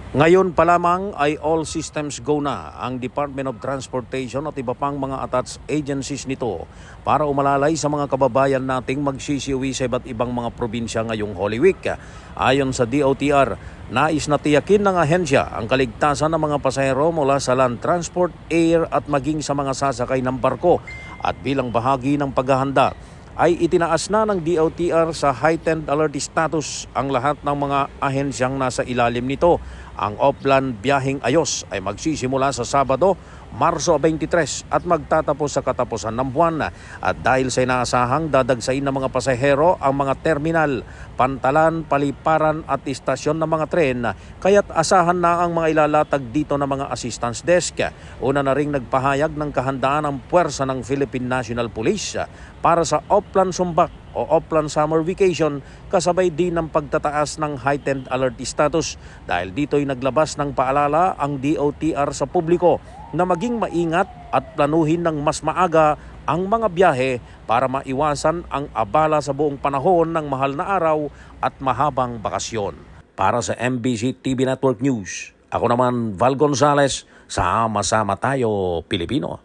Ngayon pa lamang ay all systems go na ang Department of Transportation at iba pang mga attached agencies nito para umalalay sa mga kababayan nating magsisiuwi sa iba't ibang mga probinsya ngayong Holy Week. Ayon sa DOTR, nais na tiyakin ng ahensya ang kaligtasan ng mga pasahero mula sa land transport, air at maging sa mga sasakay ng barko. At bilang bahagi ng paghahanda, ay itinaas na ng DOTR sa heightened alert status ang lahat ng mga ahensyang nasa ilalim nito. Ang Oplan Biyaheng Ayos ay magsisimula sa Sabado, Marso 23 at magtatapos sa katapusan ng buwan. At dahil sa inaasahang dadagsain ng mga pasahero ang mga terminal, pantalan, paliparan at istasyon ng mga tren, kaya't asahan na ang mga ilalatag dito ng mga assistance desk. Una na ring nagpahayag ng kahandaan ang puwersa ng Philippine National Police para sa Oplan Sumbak o Oplan Summer Vacation, kasabay din ng pagtataas ng heightened alert status. Dahil dito'y naglabas ng paalala ang DOTR sa publiko na maging maingat at planuhin ng mas maaga ang mga biyahe para maiwasan ang abala sa buong panahon ng mahal na araw at mahabang bakasyon. Para sa MBC TV Network News, ako naman Val Gonzales, sama-sama tayo Pilipino.